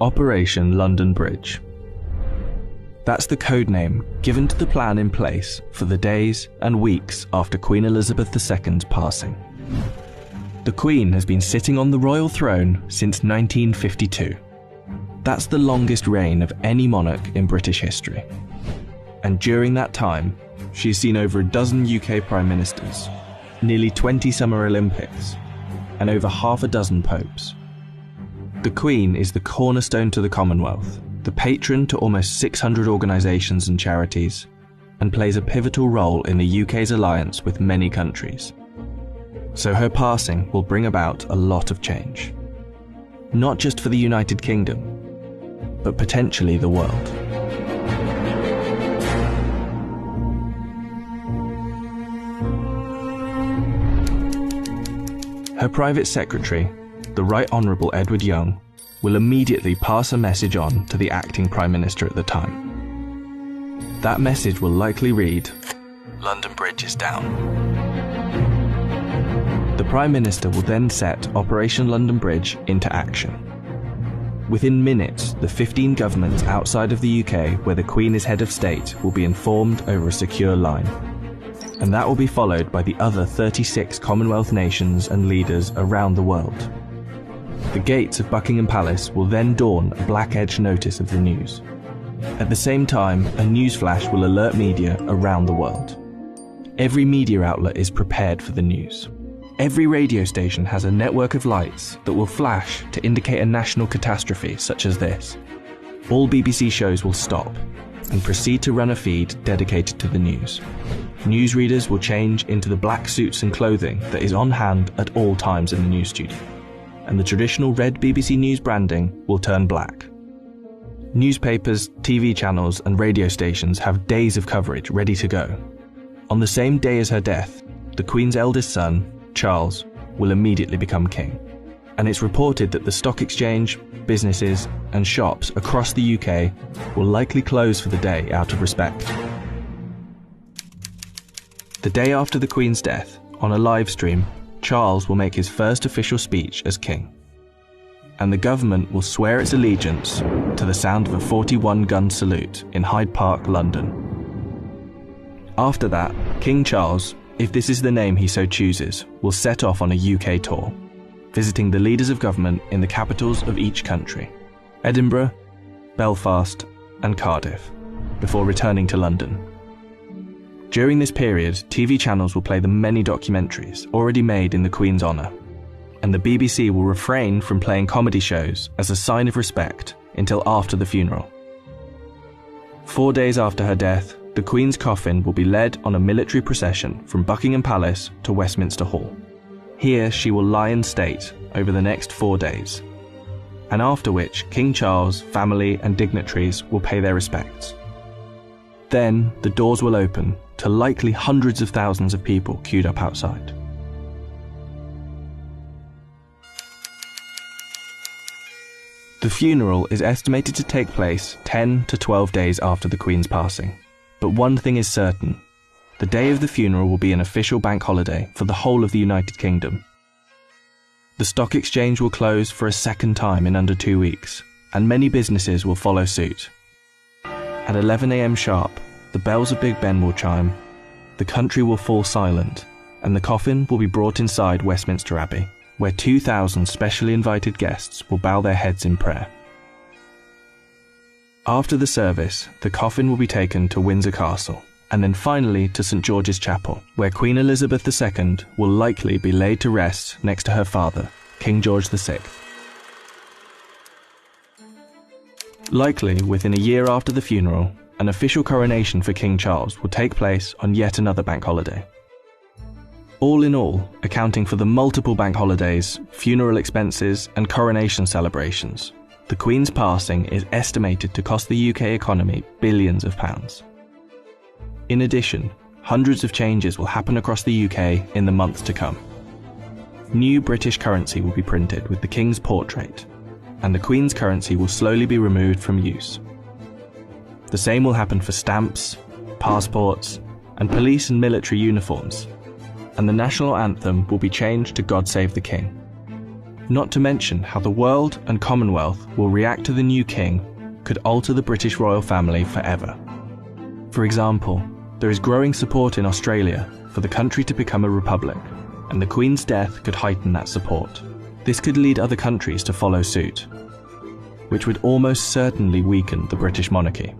Operation London Bridge. That's the code name given to the plan in place for the days and weeks after Queen Elizabeth II's passing. The Queen has been sitting on the royal throne since 1952. That's the longest reign of any monarch in British history. And during that time, she's seen over a dozen UK Prime Ministers, nearly 20 Summer Olympics, and over half a dozen popes. The Queen is the cornerstone to the Commonwealth, the patron to almost 600 organisations and charities, and plays a pivotal role in the UK's alliance with many countries. So her passing will bring about a lot of change. Not just for the United Kingdom, but potentially the world. Her private secretary, the Right Honourable Edward Young, will immediately pass a message on to the acting Prime Minister at the time. That message will likely read, "London Bridge is down." The Prime Minister will then set Operation London Bridge into action. Within minutes, the 15 governments outside of the UK where the Queen is head of state will be informed over a secure line. And that will be followed by the other 36 Commonwealth nations and leaders around the world. The gates of Buckingham Palace will then dawn a black-edged notice of the news. At the same time, a newsflash will alert media around the world. Every media outlet is prepared for the news. Every radio station has a network of lights that will flash to indicate a national catastrophe such as this. All BBC shows will stop and proceed to run a feed dedicated to the news. Newsreaders will change into the black suits and clothing that is on hand at all times in the news studio, and the traditional red BBC News branding will turn black. Newspapers, TV channels and radio stations have days of coverage ready to go. On the same day as her death, the Queen's eldest son, Charles, will immediately become king. And it's reported that the stock exchange, businesses and shops across the UK will likely close for the day out of respect. The day after the Queen's death, on a live stream, Charles will make his first official speech as king. And the government will swear its allegiance to the sound of a 41-gun salute in Hyde Park, London. After that, King Charles, if this is the name he so chooses, will set off on a UK tour, visiting the leaders of government in the capitals of each country, Edinburgh, Belfast and Cardiff, before returning to London. During this period, TV channels will play the many documentaries already made in the Queen's honour, and the BBC will refrain from playing comedy shows as a sign of respect until after the funeral. 4 days after her death, the Queen's coffin will be led on a military procession from Buckingham Palace to Westminster Hall. Here she will lie in state over the next 4 days, and after which King Charles, family and dignitaries will pay their respects. Then the doors will open to likely hundreds of thousands of people queued up outside. The funeral is estimated to take place 10 to 12 days after the Queen's passing. But one thing is certain, the day of the funeral will be an official bank holiday for the whole of the United Kingdom. The stock exchange will close for a second time in under 2 weeks, and many businesses will follow suit. At 11 AM sharp, the bells of Big Ben will chime, the country will fall silent, and the coffin will be brought inside Westminster Abbey, where 2,000 specially invited guests will bow their heads in prayer. After the service, the coffin will be taken to Windsor Castle, and then finally to St George's Chapel, where Queen Elizabeth II will likely be laid to rest next to her father, King George VI. Likely within a year after the funeral, an official coronation for King Charles will take place on yet another bank holiday. All in all, accounting for the multiple bank holidays, funeral expenses and coronation celebrations, the Queen's passing is estimated to cost the UK economy billions of pounds. In addition, hundreds of changes will happen across the UK in the months to come. New British currency will be printed with the King's portrait, and the Queen's currency will slowly be removed from use. The same will happen for stamps, passports, and police and military uniforms, and the national anthem will be changed to God Save the King. Not to mention how the world and Commonwealth will react to the new king could alter the British royal family forever. For example, there is growing support in Australia for the country to become a republic, and the Queen's death could heighten that support. This could lead other countries to follow suit, which would almost certainly weaken the British monarchy.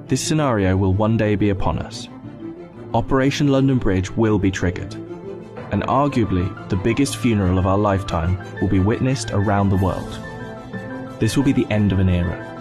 This scenario will one day be upon us. Operation London Bridge will be triggered, and arguably the biggest funeral of our lifetime will be witnessed around the world. This will be the end of an era.